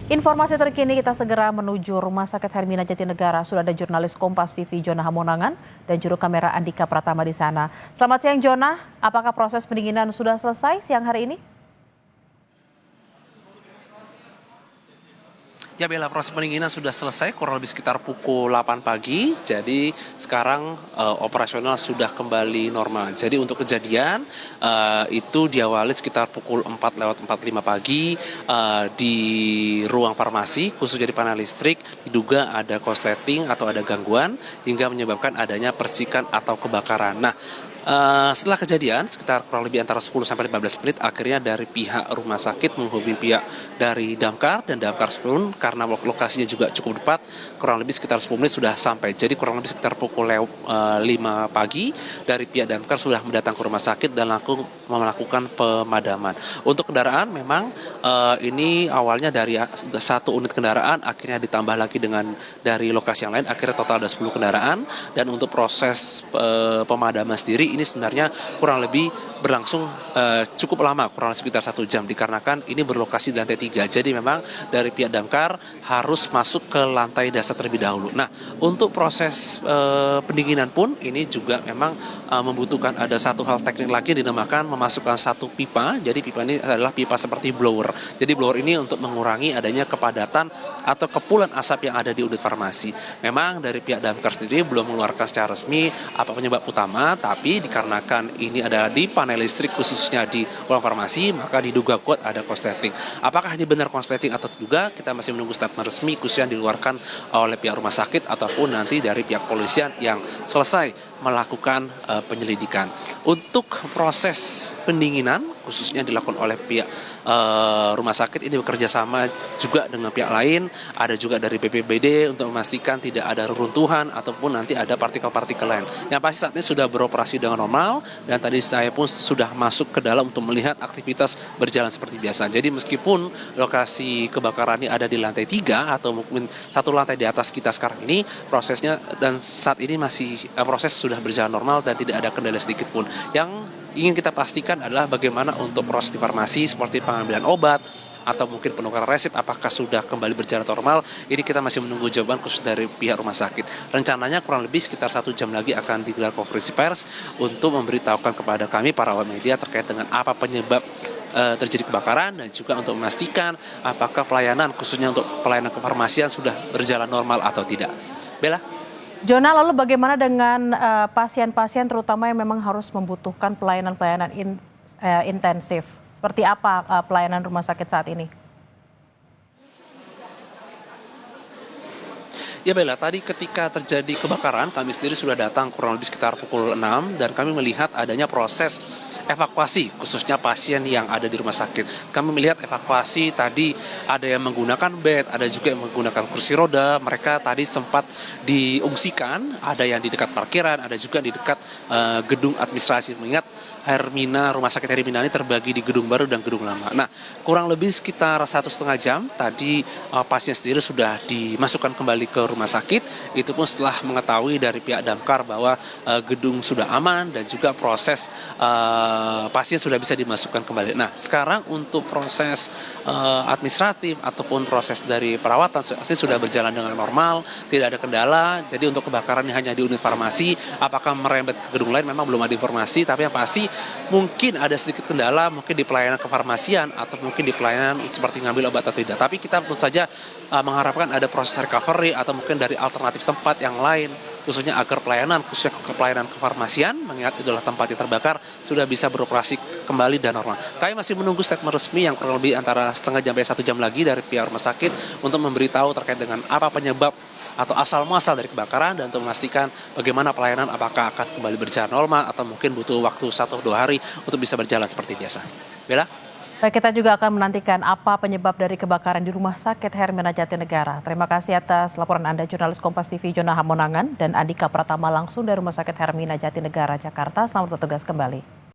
Informasi terkini kita segera menuju Rumah Sakit Hermina Jatinegara. Sudah ada jurnalis Kompas TV Jona Hamonangan dan juru kamera Andika Pratama di sana. Selamat siang Jona, apakah proses pendinginan sudah selesai siang hari ini? Ya Bella, proses pendinginan sudah selesai kurang lebih sekitar pukul 8 pagi. Jadi sekarang operasional sudah kembali normal. Jadi untuk kejadian itu diawali sekitar pukul 4:45 pagi di ruang farmasi, khususnya di panel listrik. Diduga ada korsleting atau ada gangguan hingga menyebabkan adanya percikan atau kebakaran. Nah, setelah kejadian sekitar kurang lebih antara 10 sampai 15 menit akhirnya dari pihak rumah sakit menghubungi pihak dari Damkar dan Damkar pun karena lokasinya juga cukup dekat kurang lebih sekitar 10 menit sudah sampai. Jadi kurang lebih sekitar pukul 5 pagi dari pihak Damkar sudah mendatang ke rumah sakit dan langsung melakukan pemadaman. Untuk kendaraan memang ini awalnya dari satu unit kendaraan akhirnya ditambah lagi dengan dari lokasi yang lain akhirnya total ada 10 kendaraan dan untuk proses pemadaman sendiri ini sebenarnya kurang lebih berlangsung cukup lama, kurang lebih sekitar 1 jam dikarenakan ini berlokasi di lantai 3. Jadi memang dari pihak Damkar harus masuk ke lantai dasar terlebih dahulu. Nah, untuk proses pendinginan pun ini juga memang membutuhkan ada satu hal teknik lagi dinamakan memasukkan satu pipa. Jadi pipa ini adalah pipa seperti blower. Jadi blower ini untuk mengurangi adanya kepadatan atau kepulan asap yang ada di unit farmasi. Memang dari pihak Damkar sendiri belum mengeluarkan secara resmi apa penyebab utama, tapi dikarenakan ini ada di panel listrik khususnya di ruang farmasi, maka diduga kuat ada korsleting. Apakah ini benar korsleting atau juga kita masih menunggu statement resmi khususnya yang dikeluarkan oleh pihak rumah sakit ataupun nanti dari pihak polisian yang selesai melakukan penyelidikan. Untuk proses pendinginan khususnya dilakukan oleh pihak rumah sakit ini bekerja sama juga dengan pihak lain, ada juga dari BPBD untuk memastikan tidak ada reruntuhan ataupun nanti ada partikel-partikel lain. Yang pasti saat ini sudah beroperasi dengan normal dan tadi saya pun sudah masuk ke dalam untuk melihat aktivitas berjalan seperti biasa. Jadi meskipun lokasi kebakaran ini ada di lantai 3 atau mungkin satu lantai di atas kita sekarang ini, prosesnya dan saat ini masih proses sudah berjalan normal dan tidak ada kendala sedikit pun. Yang ingin kita pastikan adalah bagaimana untuk proses di farmasi seperti pengambilan obat atau mungkin penukaran resep apakah sudah kembali berjalan normal. Ini kita masih menunggu jawaban khusus dari pihak rumah sakit. Rencananya kurang lebih sekitar 1 jam lagi akan digelar konferensi pers untuk memberitahukan kepada kami para awak media terkait dengan apa penyebab terjadi kebakaran dan juga untuk memastikan apakah pelayanan khususnya untuk pelayanan kefarmasian sudah berjalan normal atau tidak. Bella? Jona, lalu bagaimana dengan pasien-pasien terutama yang memang harus membutuhkan pelayanan-pelayanan intensif? Seperti apa pelayanan rumah sakit saat ini? Ya Bella, tadi ketika terjadi kebakaran kami sendiri sudah datang kurang lebih sekitar pukul 6 dan kami melihat adanya proses evakuasi khususnya pasien yang ada di rumah sakit. Kami melihat evakuasi tadi ada yang menggunakan bed, ada juga yang menggunakan kursi roda. Mereka tadi sempat diungsikan, ada yang di dekat parkiran, ada juga di dekat gedung administrasi. Mengingat Rumah Sakit Hermina ini terbagi di gedung baru dan gedung lama. Nah, kurang lebih sekitar 1,5 jam tadi pasien sendiri sudah dimasukkan kembali ke rumah sakit. Itu pun setelah mengetahui dari pihak Damkar bahwa gedung sudah aman dan juga proses pasien sudah bisa dimasukkan kembali. Nah, sekarang untuk proses administratif ataupun proses dari perawatan sudah berjalan dengan normal, tidak ada kendala. Jadi untuk kebakaran hanya di unit farmasi, apakah merembet ke gedung lain memang belum ada informasi, tapi yang pasti mungkin ada sedikit kendala mungkin di pelayanan kefarmasian atau mungkin di pelayanan seperti ngambil obat atau tidak. Tapi kita tentu saja mengharapkan ada proses recovery atau mungkin dari alternatif tempat yang lain khususnya agar pelayanan khususnya pelayanan kefarmasian mengingat itulah tempat yang terbakar sudah bisa beroperasi kembali dan normal. Kami masih menunggu statement resmi yang kurang lebih antara setengah jam sampai 1 jam lagi dari pihak rumah sakit untuk memberitahu terkait dengan apa penyebab atau asal muasal dari kebakaran dan untuk memastikan bagaimana pelayanan apakah akan kembali berjalan normal atau mungkin butuh waktu 1-2 hari untuk bisa berjalan seperti biasa. Bella? Baik, kita juga akan menantikan apa penyebab dari kebakaran di Rumah Sakit Hermina Jatinegara. Terima kasih atas laporan Anda, jurnalis Kompas TV Jona Hamonangan dan Andika Pratama langsung dari Rumah Sakit Hermina Jatinegara, Jakarta. Selamat bertugas kembali.